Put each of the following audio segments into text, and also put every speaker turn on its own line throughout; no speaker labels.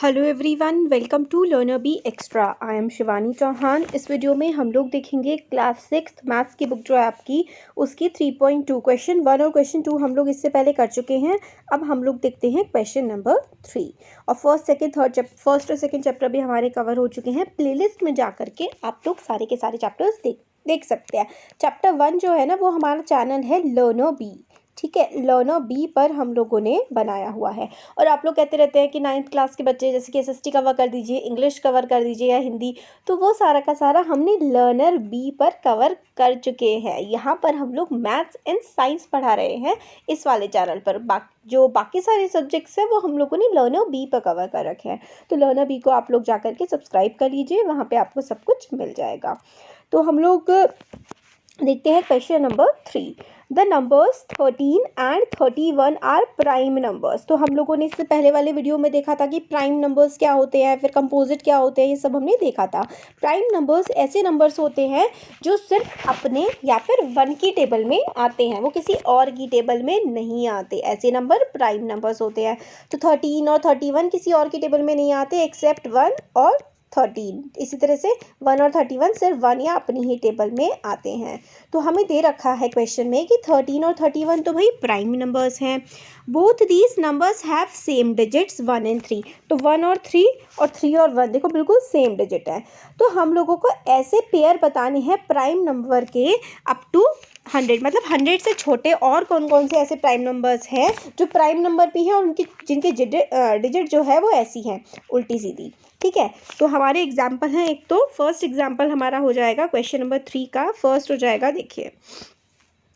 Hello everyone, welcome to learner B extra. I am Shivani Chauhan. इस video में हम लोग देखेंगे क्लास 6 मैथ्स की बुक जो है आपकी, उसकी 3.2 क्वेश्चन 1 और क्वेश्चन 2 हम लोग इससे पहले कर चुके हैं। अब हम लोग देखते हैं क्वेश्चन नंबर 3 और फर्स्ट और सेकंड चैप्टर भी हमारे कवर हो चुके हैं। प्लेलिस्ट में जा करके आप लोग सारे के सारे चैप्टर्स देख सकते हैं। चैप्टर 1 जो है ना, वो हमारा चैनल है लर्नर बी, ठीक है। लर्नर बी पर हम लोगों ने बनाया हुआ है। और आप लोग कहते रहते हैं कि 9th क्लास के बच्चे जैसे कि एसएसटी कवर कर दीजिए, इंग्लिश कवर कर दीजिए या हिंदी, तो वो सारा का सारा हमने लर्नर बी पर कवर कर चुके हैं। यहाँ पर हम लोग मैथ्स एंड साइंस पढ़ा रहे हैं इस वाले चैनल पर। जो बाकी सारे सब्जेक्ट्स हैं वो हम लोगों ने लर्नर बी पर कवर कर रखे हैं। तो लर्नर बी को आप लोग जा करके सब्सक्राइब कर लीजिए, वहाँ पर आपको सब कुछ मिल जाएगा। तो हम लोग देखते हैं question number 3। The numbers 13 and 31 are prime numbers. तो हम लोगों ने इससे पहले वाले वीडियो में देखा था कि प्राइम नंबर्स क्या होते हैं, फिर कंपोजिट क्या होते हैं, ये सब हमने देखा था। प्राइम नंबर्स ऐसे नंबर्स होते हैं जो सिर्फ अपने या फिर 1 की टेबल में आते हैं, वो किसी और की टेबल में नहीं आते। ऐसे नंबर प्राइम नंबर्स होते हैं। तो 13 और 31 किसी और की टेबल में नहीं आते एक्सेप्ट 1 और 13। इसी तरह से 1 और 31 सिर्फ 1 या अपनी ही टेबल में आते हैं। तो हमें दे रखा है क्वेश्चन में कि 13 और 31 तो भाई प्राइम नंबर्स हैं। Both these numbers have same digits 1 and 3। तो 1 और 3 और 1 देखो बिल्कुल सेम डिजिट है। तो हम लोगों को ऐसे पेयर बताने हैं प्राइम नंबर के अप टू 100, मतलब 100 से छोटे और कौन कौन से ऐसे प्राइम नंबर्स हैं जो प्राइम नंबर भी हैं और उनकी जिनके डिजिट जो है वो ऐसी हैं, उल्टी सीधी, ठीक है। तो हमारे एग्जाम्पल हैं। एक तो फर्स्ट एग्जाम्पल हमारा हो जाएगा क्वेश्चन नंबर 3 का। फर्स्ट हो जाएगा, देखिए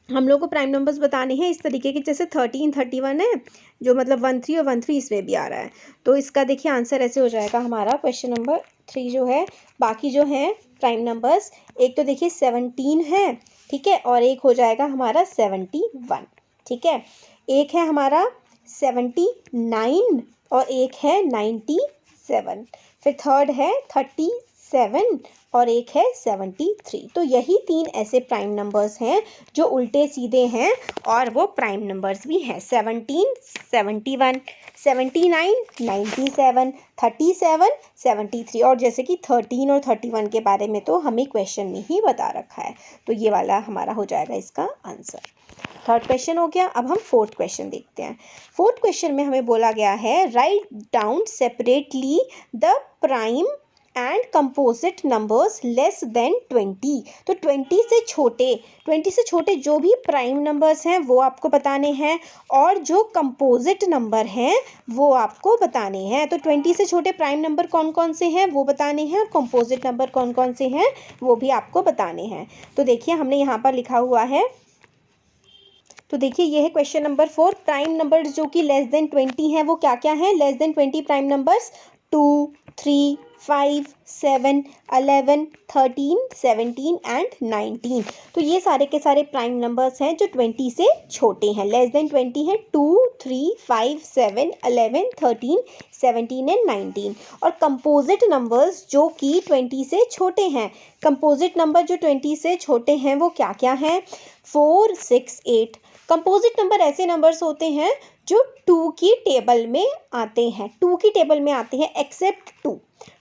हम लोग को प्राइम नंबर्स बताने हैं इस तरीके के, जैसे 13 31 है जो मतलब 1 3 और 1 3 इसमें भी आ रहा है। तो इसका देखिए आंसर ऐसे हो जाएगा हमारा क्वेश्चन नंबर 3 जो है। बाकी जो है प्राइम नंबर्स, एक तो देखिए 17 है, ठीक है, और एक हो जाएगा हमारा 71, ठीक है। एक है हमारा 79 और एक है 97। फिर थर्ड है 37 और एक है 73। तो यही 3 ऐसे प्राइम नंबर्स हैं जो उल्टे सीधे हैं और वो प्राइम नंबर्स भी हैं। 17 71, 79 97, 37 73। और जैसे कि 13 और 31 के बारे में तो हमें क्वेश्चन में ही बता रखा है। तो ये वाला हमारा हो जाएगा इसका आंसर। थर्ड क्वेश्चन हो गया। अब हम फोर्थ क्वेश्चन देखते हैं। फोर्थ क्वेश्चन में हमें बोला गया है write down separately the prime and composite numbers less than 20। तो 20 से छोटे जो भी प्राइम नंबर्स हैं वो आपको बताने हैं और जो कंपोजिट नंबर हैं वो आपको बताने हैं। तो 20 से छोटे प्राइम नंबर कौन कौन से हैं वो बताने हैं और कंपोजिट नंबर कौन कौन से हैं वो भी आपको बताने हैं। तो देखिए हमने यहाँ पर लिखा हुआ है, तो देखिए ये है क्वेश्चन नंबर 4। प्राइम नंबर्स जो कि लेस देन 20 हैं वो क्या क्या हैं? Less than 20 prime numbers 2 3 5 7 11 13 17 and 19। तो ये सारे के सारे प्राइम नंबर्स हैं जो 20 से छोटे हैं। लेस देन 20 है 2 3 5 7 11 13 17 एंड 19। और कंपोजिट नंबर्स जो कि 20 से छोटे हैं, कंपोजिट नंबर जो 20 से छोटे हैं वो क्या क्या हैं? 4 6 8। कंपोजिट नंबर ऐसे नंबर्स होते हैं जो 2 की टेबल में आते हैं, 2 की टेबल में आते हैं एक्सेप्ट 2।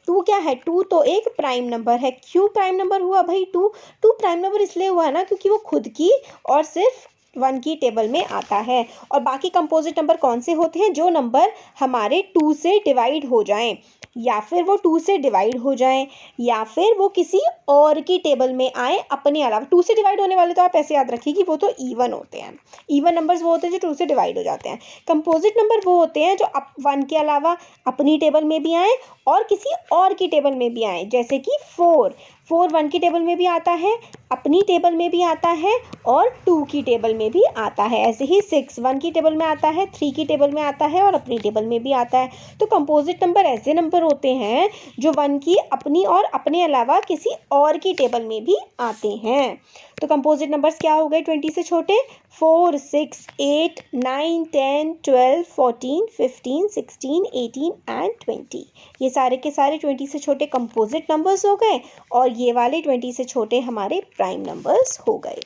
2 क्या है? 2 तो एक प्राइम नंबर है। क्यों प्राइम नंबर हुआ भाई 2? 2 प्राइम नंबर इसलिए हुआ ना क्योंकि वो खुद की और सिर्फ 1 की टेबल में आता है। और बाकी कंपोजिट नंबर कौन से होते हैं? जो नंबर हमारे 2 से डिवाइड हो जाएं, या फिर वो 2 से डिवाइड हो जाएं, या फिर वो किसी और की टेबल में आए अपने अलावा। 2 से डिवाइड होने वाले तो आप ऐसे याद रखिए कि वो तो इवन होते हैं। इवन नंबर्स वो होते हैं जो 2 से डिवाइड हो जाते हैं। कंपोजिट नंबर वो होते हैं जो 1 के अलावा अपनी टेबल में भी आए और किसी और की टेबल में भी आए। जैसे कि 4 1 की टेबल में भी आता है, अपनी टेबल में भी आता है और 2 की टेबल में भी आता है। ऐसे ही 6 1 की टेबल में आता है, 3 की टेबल में आता है और अपनी टेबल में भी आता है। तो कंपोजिट नंबर ऐसे नंबर होते हैं जो 1 की अपनी और अपने अलावा किसी और की टेबल में भी आते हैं। तो कंपोजिट नंबर्स क्या हो गए 20 से छोटे? 4 6 8 9 10 12 14 15 16 18 एंड 20। ये सारे के सारे 20 से छोटे कंपोजिट नंबर्स हो गए और ये वाले 20 से छोटे हमारे प्राइम नंबर्स हो गए।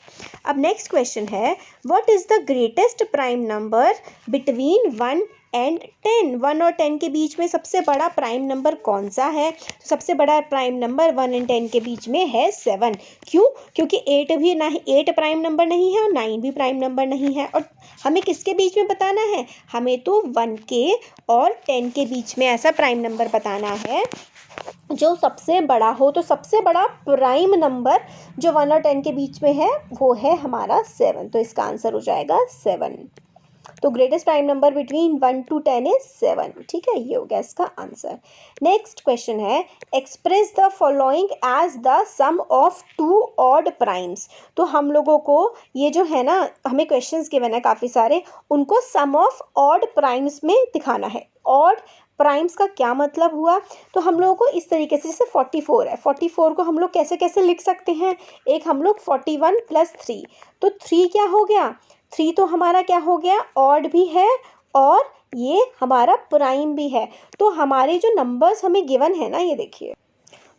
अब नेक्स्ट क्वेश्चन है what is the greatest prime number between 1 and 10। 1 और 10 के बीच में सबसे बड़ा प्राइम नंबर कौन सा है? तो सबसे बड़ा प्राइम नंबर 1 एंड 10 के बीच में है 7। क्यों? क्योंकि 8 भी नहीं, 8 प्राइम नंबर नहीं है और 9 भी प्राइम नंबर नहीं है। और हमें किसके बीच में बताना है? हमें तो 1 के और 10 के बीच में ऐसा प्राइम नंबर बताना है जो सबसे बड़ा हो। तो सबसे बड़ा प्राइम नंबर जो 1 और 10 के बीच में है वो है हमारा 7। तो इसका आंसर हो जाएगा 7। तो greatest prime number between 1 to 10 is 7। ठीक है, ये हो गया इसका आंसर। नेक्स्ट क्वेश्चन है, express the following as the sum of 2 odd primes. तो हम लोगों को ये जो है ना, हमें क्वेश्चंस गिवन है काफ़ी सारे, उनको सम ऑफ ऑड प्राइम्स में दिखाना है। ऑड प्राइम्स का क्या मतलब हुआ? तो हम लोगों को इस तरीके से, जैसे 44 है, 44 को हम लोग कैसे कैसे लिख सकते हैं? एक हम लोग 41 + 3, तो 3 क्या हो गया? 3 तो हमारा क्या हो गया? ऑड भी है और ये हमारा प्राइम भी है। तो हमारे जो नंबर्स हमें गिवन है ना, ये देखिए,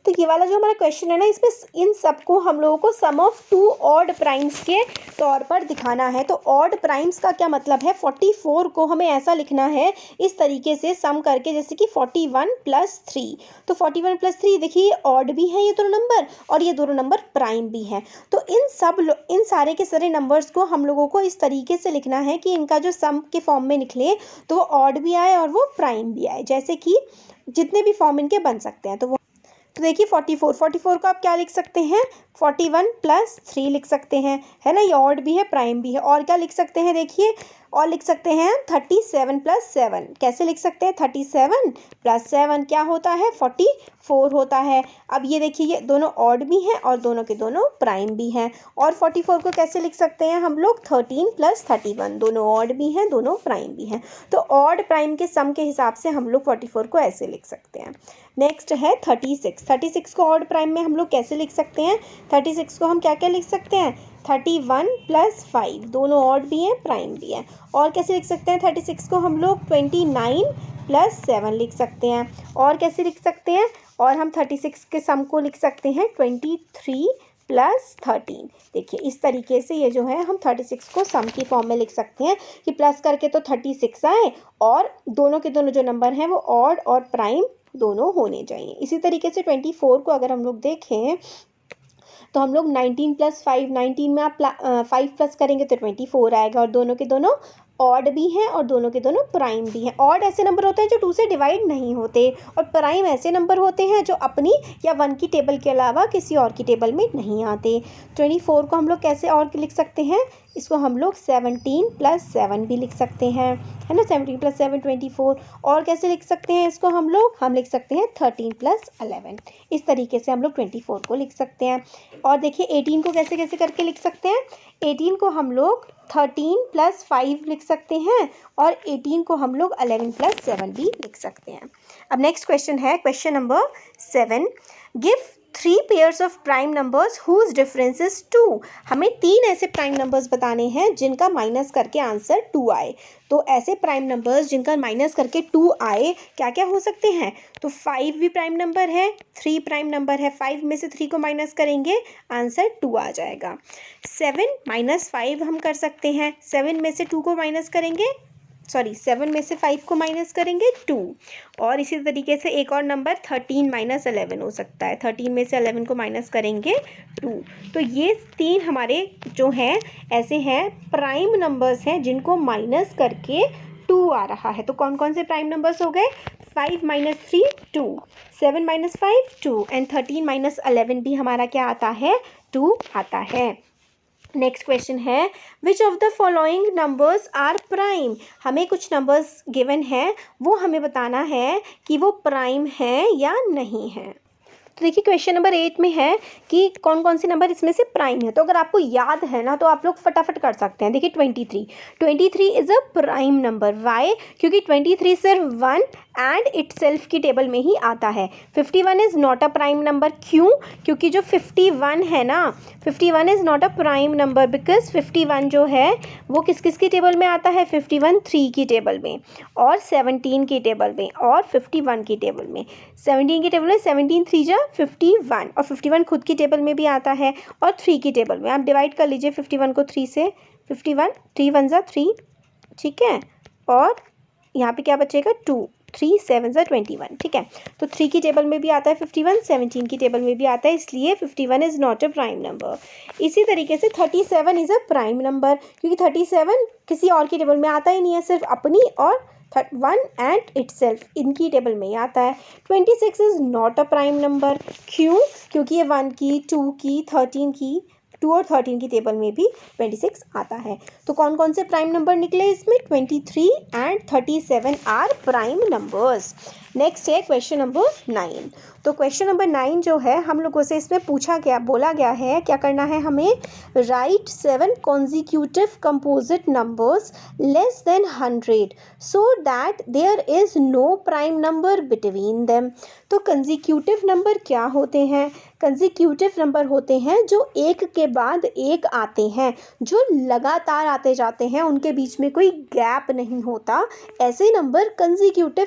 तो ये वाला जो हमारा क्वेश्चन है ना, इसमें इन सबको हम लोगों को सम ऑफ 2 ऑड प्राइम्स के तौर पर दिखाना है। तो ऑड प्राइम्स का क्या मतलब है? 44 को हमें ऐसा लिखना है इस तरीके से सम करके, जैसे कि 41 + 3। तो 41 + 3 देखिए, ऑड भी है ये दोनों नंबर और ये दोनों नंबर प्राइम भी हैं। तो इन सारे के सारे नंबर्स को हम लोगों को इस तरीके से लिखना है कि इनका जो सम के फॉर्म में निकले तो वो ऑड भी आए और वो प्राइम भी आए, जैसे कि जितने भी फॉर्म इनके बन सकते हैं। तो देखिए 44 को आप क्या लिख सकते हैं? 41 + 3 लिख सकते हैं, है ना, ये ऑड भी है प्राइम भी है। और क्या लिख सकते हैं? देखिए, और लिख सकते हैं 37 + 7। कैसे लिख सकते हैं? 37 + 7 क्या होता है? 44 होता है। अब ये देखिए, ये दोनों ऑड भी हैं और दोनों के दोनों प्राइम भी हैं। और 44 को कैसे लिख सकते हैं हम लोग? 13 + 31, दोनों ऑड भी हैं, दोनों प्राइम भी हैं। तो ऑड प्राइम के सम के हिसाब से हम लोग 44 को ऐसे लिख सकते हैं। नेक्स्ट है 36 को ऑड प्राइम में हम लोग कैसे लिख सकते हैं? 36 को हम क्या क्या लिख सकते हैं? 31 + 5, दोनों ऑड भी हैं प्राइम भी हैं। और कैसे लिख सकते हैं 36 को? हम लोग 29 + 7 लिख सकते हैं। और कैसे लिख सकते हैं? और हम 36 के सम को लिख सकते हैं 23 + 13। देखिए, इस तरीके से ये जो है हम 36 को सम की फॉर्म में लिख सकते हैं कि प्लस करके तो 36 आए और दोनों के दोनों जो नंबर हैं वो ऑड और प्राइम दोनों होने चाहिए। इसी तरीके से 24 को अगर हम लोग देखें तो हम लोग 19 + 5, 19 में आप 5 प्लस करेंगे तो 24 आएगा और दोनों के दोनों ऑड भी हैं और दोनों के दोनों प्राइम भी हैं। ऑड ऐसे नंबर होते हैं जो 2 से डिवाइड नहीं होते और प्राइम ऐसे नंबर होते हैं जो अपनी या 1 की टेबल के अलावा किसी और की टेबल में नहीं आते। 24 को हम लोग कैसे और लिख सकते हैं? इसको हम लोग 17 + 7 भी लिख सकते हैं, है ना, 17 + 7 24। और कैसे लिख सकते हैं इसको? हम लिख सकते हैं 13 + 11। इस तरीके से हम लोग 24 को लिख सकते हैं। और देखिए 18 को कैसे कैसे करके लिख सकते हैं? 18 को हम लोग 13 + 5 लिख सकते हैं और 18 को हम लोग 11 + 7 भी लिख सकते हैं। अब नेक्स्ट क्वेश्चन है question number 7, give 3 pairs of prime numbers whose difference is 2। हमें 3 ऐसे प्राइम नंबर्स बताने हैं जिनका माइनस करके आंसर 2 आए। तो ऐसे प्राइम नंबर्स जिनका माइनस करके 2 आए क्या क्या हो सकते हैं? तो 5 भी प्राइम नंबर है, 3 प्राइम नंबर है, 5 में से 3 को माइनस करेंगे आंसर 2 आ जाएगा। 7 - 5 हम कर सकते हैं, 7 में से 2 को माइनस करेंगे, 7 में से 5 को माइनस करेंगे 2। और इसी तरीके से एक और नंबर 13 - 11 हो सकता है, 13 में से 11 को माइनस करेंगे 2। तो ये 3 हमारे जो हैं ऐसे हैं प्राइम नंबर्स हैं जिनको माइनस करके 2 आ रहा है। तो कौन कौन से प्राइम नंबर्स हो गए? 5 - 3 2, 7 - 5 2 एंड 13 - 11 भी हमारा क्या आता है? 2 आता है। नेक्स्ट क्वेश्चन है, which of the following numbers are prime. हमें कुछ नंबर्स गिवन हैं, वो हमें बताना है कि वो प्राइम हैं या नहीं है। तो देखिए क्वेश्चन नंबर 8 में है कि कौन कौन से नंबर इसमें से प्राइम है। तो अगर आपको याद है ना तो आप लोग फटाफट कर सकते हैं। देखिए 23 is a prime number. Why? क्योंकि 23 सिर्फ 1 एंड इटसेल्फ की टेबल में ही आता है। 51 is not a prime number. क्यों? क्योंकि जो 51 है ना, 51 is not a prime number because 51 जो है वो किस किस की टेबल में आता है? 51 3 की टेबल में और 17 की टेबल में और 51 की टेबल में। 17 की टेबल में 17 3 जा 51 और 51 खुद की टेबल में भी आता है और 3 की टेबल में। आप डिवाइड कर लीजिए 51 को 3 से, 51 3 1 जा 3, ठीक है, और यहाँ पे क्या बचेगा 2, 3 7 ज़ा 21, ठीक है। तो 3 की टेबल में भी आता है 51, 17 की टेबल में भी आता है, इसलिए 51 is not a prime number. इसी तरीके से 37 इज़ अ प्राइम नंबर, क्योंकि 37 किसी और की टेबल में आता ही नहीं है, सिर्फ अपनी और 1 एंड इटसेल्फ इनकी टेबल में ही आता है। 26 is not a prime number, क्यों? क्योंकि ये 1 की, 2 की, 13 की, 2 और 13 की टेबल में भी 26 आता है। तो कौन कौन से प्राइम नंबर निकले इसमें? 23 and 37 are prime numbers. Next है क्वेश्चन नंबर 9। तो क्वेश्चन नंबर 9 जो है हम लोगों से इसमें बोला गया है क्या करना है हमें? Write 7 consecutive composite numbers less than 100 so that there is no prime number between them. तो कंजिक्यूटिव नंबर क्या होते हैं? कंजिक्यूटिव नंबर होते हैं जो एक के बाद एक आते हैं, जो लगातार आते जाते हैं, उनके बीच में कोई गैप नहीं होता, ऐसे नंबर कंजिक्यूटिव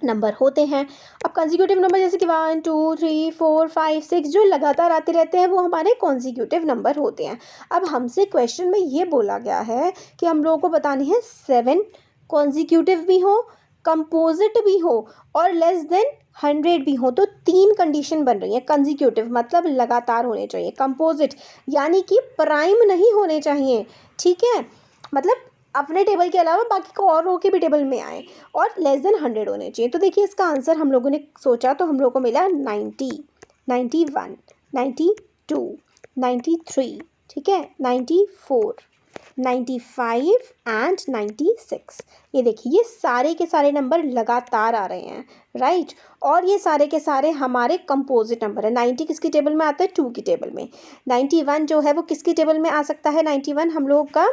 नंबर होते हैं। अब कंजिक्यूटिव नंबर जैसे कि 1 2 3 4 5 6 जो लगातार आते रहते हैं वो हमारे कॉन्जिक्यूटिव नंबर होते हैं। अब हमसे क्वेश्चन में ये बोला गया है कि हम लोगों को बतानी है 7 कॉन्जिक्यूटिव भी हो, कंपोजिट भी हो और लेस देन 100 भी हो। तो 3 कंडीशन बन रही है। कंजिक्यूटिव मतलब लगातार होने चाहिए, कंपोजिट यानी कि प्राइम नहीं होने चाहिए, ठीक है, मतलब अपने टेबल के अलावा बाकी को और रो के भी टेबल में आए, और लेस देन 100 होने चाहिए। तो देखिए इसका आंसर हम लोगों ने सोचा तो हम लोगों को मिला 90, 91, 92, 93, ठीक है, 94, 95 एंड 96। ये देखिए ये सारे के सारे नंबर लगातार आ रहे हैं, राइट। और ये सारे के सारे हमारे कंपोजिट नंबर है। 90 किसकी टेबल में आता है? 2 की टेबल में। 91 जो है वो किसकी टेबल में आ सकता है? 91 हम लोगों का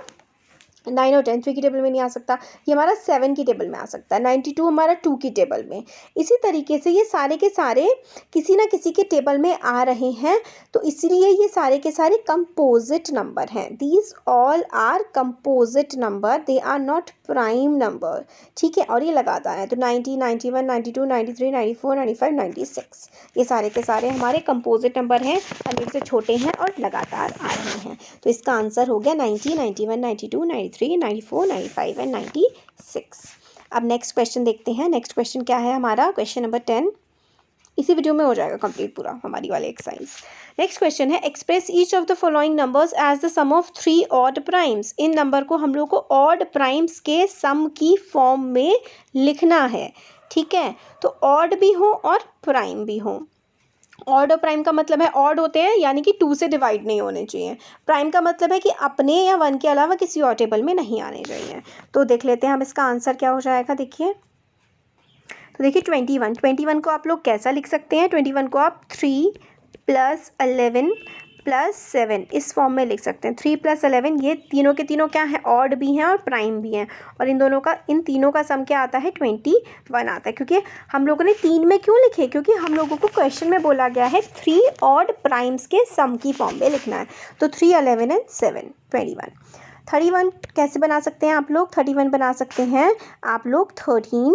9 और 10 3 की टेबल में नहीं आ सकता, ये हमारा 7 की टेबल में आ सकता है। 92 हमारा 2 की टेबल में। इसी तरीके से ये सारे के सारे किसी ना किसी के टेबल में आ रहे हैं, तो इसलिए ये सारे के सारे कंपोजिट नंबर हैं। These all are composite number, they are not prime number, ठीक है। और ये लगातार है, तो 90, 91, 92, 93, 94, 95, 96 ये सारे के सारे हमारे कंपोजिट नंबर हैं, 100 से छोटे हैं और लगातार आ रहे हैं। तो इसका आंसर हो गया 90, 91, 92, 93, 94, 95 एंड 96। अब नेक्स्ट क्वेश्चन देखते हैं। नेक्स्ट क्वेश्चन क्या है हमारा? क्वेश्चन नंबर 10 इसी वीडियो में हो जाएगा कंप्लीट पूरा हमारी वाली एक्सरसाइज। नेक्स्ट क्वेश्चन है express each of the following numbers as the sum of 3 odd primes. इन नंबर को हम लोग को ऑड प्राइम्स के सम की फॉर्म में लिखना है, ठीक है। तो ऑड भी हो और प्राइम भी हो। ऑड और प्राइम का मतलब है ऑड होते हैं यानी कि 2 से डिवाइड नहीं होने चाहिए। प्राइम का मतलब है कि अपने या 1 के अलावा किसी और टेबल में नहीं आने चाहिए। तो देख लेते हैं हम इसका आंसर क्या हो जाएगा। देखिए तो देखिए 21 को आप लोग कैसा लिख सकते हैं? 21 को आप 3 + 11 + 7 इस फॉर्म में लिख सकते हैं। 3 + 11 ये तीनों के तीनों क्या है? ऑड भी हैं और प्राइम भी हैं, और इन तीनों का सम क्या आता है? 21 आता है। क्योंकि हम लोगों ने 3 में क्यों लिखे? क्योंकि हम लोगों को क्वेश्चन में बोला गया है 3 ऑड प्राइम्स के सम की फॉर्म में लिखना है। तो 3 11 एंड 7 21। 31 कैसे बना सकते हैं आप लोग? 31 बना सकते हैं आप लोग 13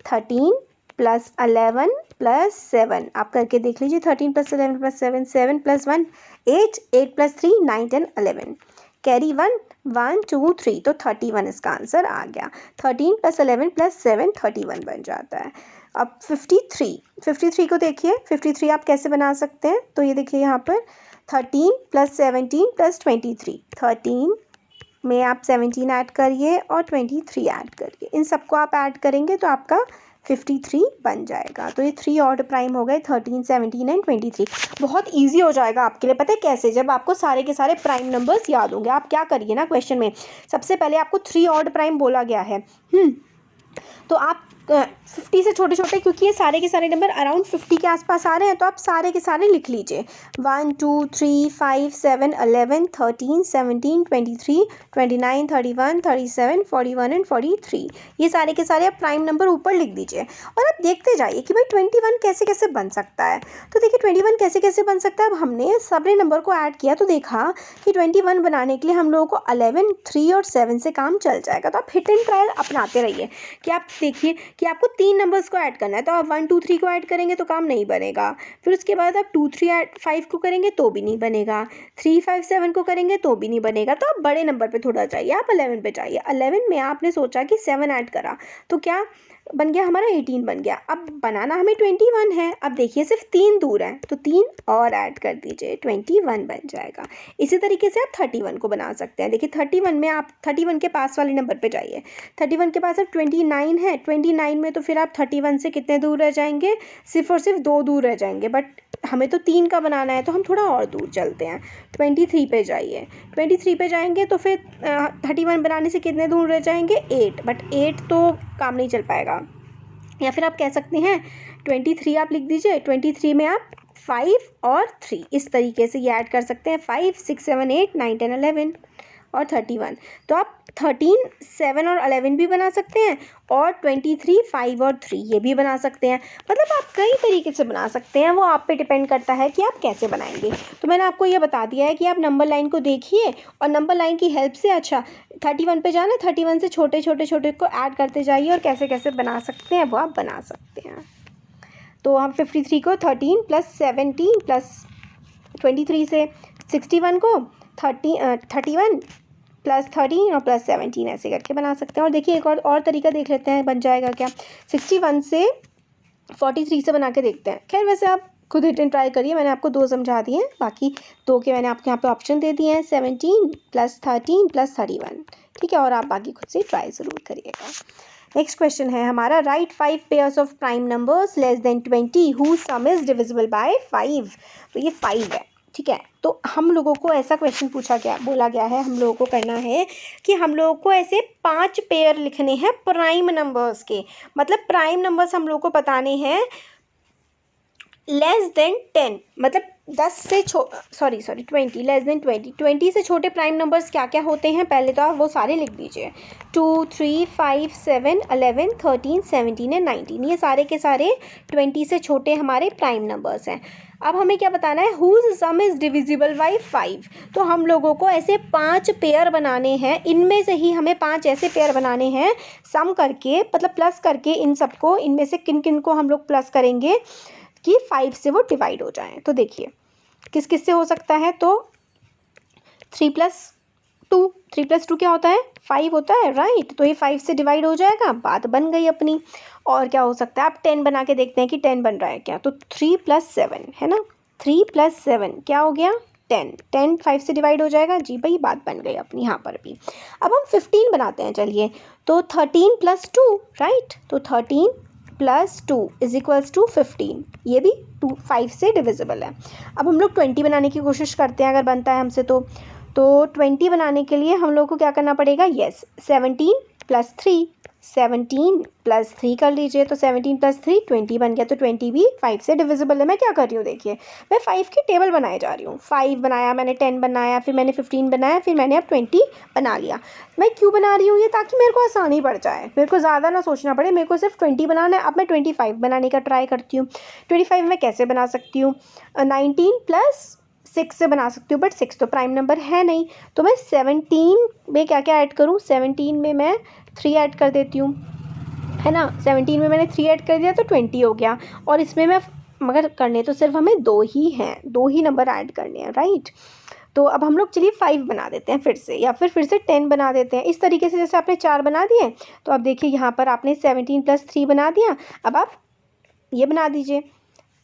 + 11 + 7 आप करके देख लीजिए। 13 + 11 + 7 7 + 1 8 8 + 3 9 10 11 कैरी 1 1 2 3 तो 31 इसका आंसर आ गया। 13 + 11 + 7 31 बन जाता है। अब 53 को देखिए। 53 आप कैसे बना सकते हैं? तो ये देखिए यहाँ पर 13 + 17 + 23 13 में आप 17 ऐड करिए और 23 ऐड करिए। इन सबको आप ऐड करेंगे तो आपका 53 बन जाएगा। तो ये 3 ऑड प्राइम हो गए 13 17 एंड 23। बहुत इजी हो जाएगा आपके लिए। पता है कैसे? जब आपको सारे के सारे प्राइम नंबर्स याद होंगे। आप क्या करिए ना, क्वेश्चन में सबसे पहले आपको 3 ऑड प्राइम बोला गया है, तो आप 50 से छोटे छोटे, क्योंकि ये सारे के सारे नंबर अराउंड 50 के आसपास आ रहे हैं, तो आप सारे के सारे लिख लीजिए। 1 2 3 5 7 11 13 17 23 29 31 37 41 एंड 43 ये सारे के सारे आप प्राइम नंबर ऊपर लिख दीजिए। और आप देखते जाइए कि भाई 21 कैसे कैसे बन सकता है। तो देखिए 21 कैसे कैसे बन सकता है। अब हमने सारे नंबर को ऐड किया तो देखा कि 21 बनाने के लिए हम लोगों को 11 3 और 7 से काम चल जाएगा। तो आप हिट एंड ट्रायल अपनाते रहिए कि आप देखिए कि आपको 3 नंबर्स को ऐड करना है, तो आप 1 2 3 को ऐड करेंगे तो काम नहीं बनेगा। फिर उसके बाद आप 2 3 ऐड 5 को करेंगे तो भी नहीं बनेगा, 3 5 7 को करेंगे तो भी नहीं बनेगा। तो आप बड़े नंबर पे थोड़ा जाइए, आप 11 पे जाइए। 11 में आपने सोचा कि 7 ऐड करा तो क्या बन गया हमारा 18 बन गया। अब बनाना हमें 21 है। अब देखिए सिर्फ 3 दूर है तो 3 और ऐड कर दीजिए, 21 बन जाएगा। इसी तरीके से आप 31 को बना सकते हैं। देखिए 31 में आप 31 के पास वाले नंबर पे जाइए। 31 के पास अब 29 है, 29 में तो फिर आप 31 से कितने दूर रह जाएंगे, सिर्फ और सिर्फ 2 दूर रह जाएंगे। बट हमें तो 3 का बनाना है तो हम थोड़ा और दूर चलते हैं, 23 पे जाइए। 23 पे जाएंगे तो फिर 31 बनाने से कितने दूर रह जाएंगे, 8। बट 8 तो काम नहीं चल पाएगा। या फिर आप कह सकते हैं 23 आप लिख दीजिए, 23 में आप 5 और 3 इस तरीके से ये ऐड कर सकते हैं, 5 6 7 8 9 10 11 और 31। तो आप 13 7 और 11 भी बना सकते हैं और 23 5 और 3 ये भी बना सकते हैं। मतलब आप कई तरीके से बना सकते हैं, वो आप पे डिपेंड करता है कि आप कैसे बनाएंगे। तो मैंने आपको ये बता दिया है कि आप नंबर लाइन को देखिए और नंबर लाइन की हेल्प से 31 पे जाना, 31 से छोटे छोटे को ऐड करते जाइए और कैसे कैसे बना सकते हैं वो आप बना सकते हैं। तो हम 53 को 13 + 17 + 23 से, 61 को 31 + 13 और +17 ऐसे करके बना सकते हैं। और देखिए एक और तरीका देख लेते हैं बन जाएगा क्या। 61 से 43 से बना के देखते हैं। खैर वैसे आप खुद रिटर्न ट्राई करिए, मैंने आपको 2 समझा दिए हैं, बाकी 2 के मैंने आपको यहाँ पे ऑप्शन दे दिए हैं, 17 + 13 + 31। ठीक है, और आप बाकी खुद से ट्राई ज़रूर करिएगा। नेक्स्ट क्वेश्चन है हमारा, write 5 pairs of prime numbers less than 20 whose sum is divisible by 5। तो ये 5 है। ठीक है, तो हम लोगों को ऐसा क्वेश्चन बोला गया है, हम लोगों को करना है कि हम लोगों को ऐसे 5 पेयर लिखने हैं प्राइम नंबर्स के। मतलब प्राइम नंबर्स हम लोगों को बताने हैं लेस देन 10, मतलब 10 से 20 लेस देन 20 से छोटे प्राइम नंबर्स क्या क्या होते हैं, पहले तो आप वो सारे लिख दीजिए। 2 3 5 7 11 13 17 एंड 19, ये सारे के सारे 20 से छोटे हमारे प्राइम नंबर्स हैं। अब हमें क्या बताना है, whose sum is divisible by 5। तो हम लोगों को ऐसे 5 पेयर बनाने हैं, इनमें से ही हमें 5 ऐसे पेयर बनाने हैं सम करके, मतलब प्लस करके इन सबको, इनमें से किन किन को हम लोग प्लस करेंगे कि 5 से वो डिवाइड हो जाएं। तो देखिए किस किस से हो सकता है, तो 3 + 2 क्या होता है, 5 होता है, राइट। तो ये 5 से डिवाइड हो जाएगा, बात बन गई अपनी। और क्या हो सकता है, आप 10 बना के देखते हैं कि 10 बन रहा है क्या। तो 3 + 7 है ना, 3 + 7 क्या हो गया, 10 5 से डिवाइड हो जाएगा, जी भाई बात बन गई अपनी यहाँ पर भी। अब हम 15 बनाते हैं, चलिए। तो 13 + 2, राइट। तो 13 + 2 = 15, ये भी 5 से डिविजिबल है। अब हम लोग 20 बनाने की कोशिश करते हैं, अगर बनता है हमसे तो 20 बनाने के लिए हम लोग को क्या करना पड़ेगा, यस 17 + 3, 17 + 3 कर लीजिए। तो 17 + 3 20 बन गया। तो 20 भी 5 से डिविजिबल है। मैं क्या कर रही हूँ, देखिए मैं 5 की टेबल बनाए जा रही हूँ। 5 बनाया मैंने, 10 बनाया, फिर मैंने 15 बनाया, फिर मैंने अब 20 बना लिया। मैं क्यों बना रही हूँ ये, ताकि मेरे को आसानी पड़ जाए, मेरे को ज़्यादा ना सोचना पड़े, मेरे को सिर्फ 20 बनाना है। अब मैं 25 बनाने का ट्राई करती हूँ। 25 में कैसे बना सकती हूँ, 19 + 6 से बना सकती हूँ, बट 6 तो प्राइम नंबर है नहीं। तो मैं 17 में क्या क्या ऐड करूँ, 17 में मैं 3 ऐड कर देती हूँ, है ना। 17 में मैंने 3 ऐड कर दिया तो 20 हो गया। और इसमें मैं, मगर करने तो सिर्फ हमें 2 ही हैं, 2 ही नंबर ऐड करने हैं, राइट। तो अब हम लोग चलिए 5 बना देते हैं फिर से, या फिर से 10 बना देते हैं। इस तरीके से जैसे आपने 4 बना दिए, तो अब देखिए यहाँ पर आपने 17 + 3 बना दिया। अब आप ये बना दीजिए,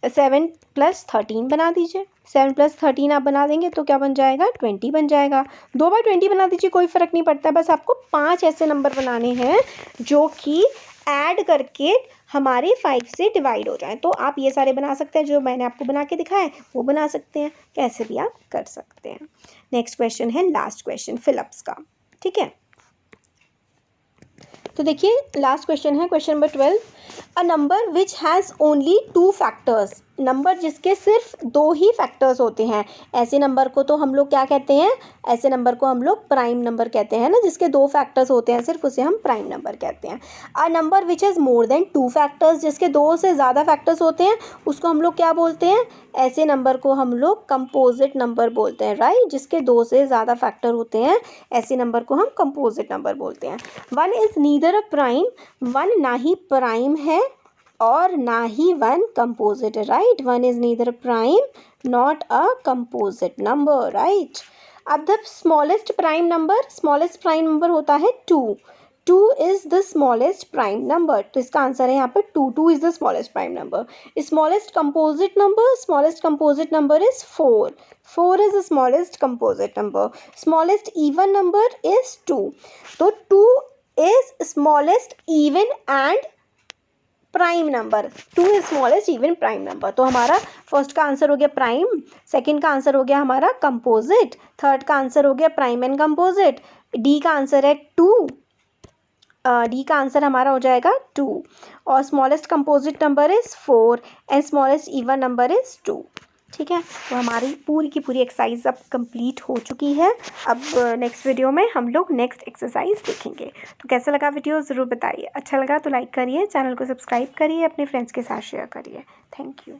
7 + 13 बना दीजिए। 7 + 13 आप बना देंगे तो क्या बन जाएगा, 20 बन जाएगा। 2 बार 20 बना दीजिए, कोई फ़र्क नहीं पड़ता। बस आपको 5 ऐसे नंबर बनाने हैं जो कि ऐड करके हमारे 5 से डिवाइड हो जाएं। तो आप ये सारे बना सकते हैं, जो मैंने आपको बना के दिखाया वो बना सकते हैं, कैसे भी आप कर सकते हैं। नेक्स्ट क्वेश्चन है लास्ट क्वेश्चन फिलिप्स का, ठीक है। तो देखिए लास्ट क्वेश्चन है question number 12, a number which has only 2 factors number जिसके सिर्फ 2 ही फैक्टर्स होते हैं, ऐसे नंबर को तो हम लोग क्या कहते हैं, ऐसे नंबर को हम लोग प्राइम नंबर कहते हैं ना, जिसके 2 फैक्टर्स होते हैं सिर्फ, उसे हम प्राइम नंबर कहते हैं। A number which has more than 2 factors, जिसके 2 से ज़्यादा फैक्टर्स होते हैं उसको हम लोग क्या बोलते हैं, ऐसे नंबर को हम लोग कंपोजिट नंबर बोलते हैं, राइट। जिसके 2 से ज़्यादा फैक्टर होते हैं ऐसे नंबर को हम कंपोजिट नंबर बोलते हैं। 1 इज़ नीदर अ प्राइम, 1 ना ही प्राइम है और ना ही 1 कंपोजिट है, right. 1 is neither prime not a composite number, right. अब द स्मॉलेस्ट प्राइम नंबर होता है 2 is the smallest prime number, तो इसका आंसर है यहाँ पे 2 is the smallest prime number. Smallest composite number is 4 is the smallest composite number. Smallest even number is 2, तो 2 is smallest even and prime number, 2 is smallest even prime number. तो हमारा first का answer हो गया prime, second का answer हो गया हमारा कंपोजिट, थर्ड का आंसर हो गया प्राइम एंड कंपोजिट, डी का आंसर है 2, डी का आंसर हमारा हो जाएगा 2, और smallest composite number is 4 and smallest even number is 2। ठीक है, तो हमारी पूरी की पूरी एक्सरसाइज अब कंप्लीट हो चुकी है। अब नेक्स्ट वीडियो में हम लोग नेक्स्ट एक्सरसाइज देखेंगे। तो कैसा लगा वीडियो ज़रूर बताइए, अच्छा लगा तो लाइक करिए, चैनल को सब्सक्राइब करिए, अपने फ्रेंड्स के साथ शेयर करिए। Thank you.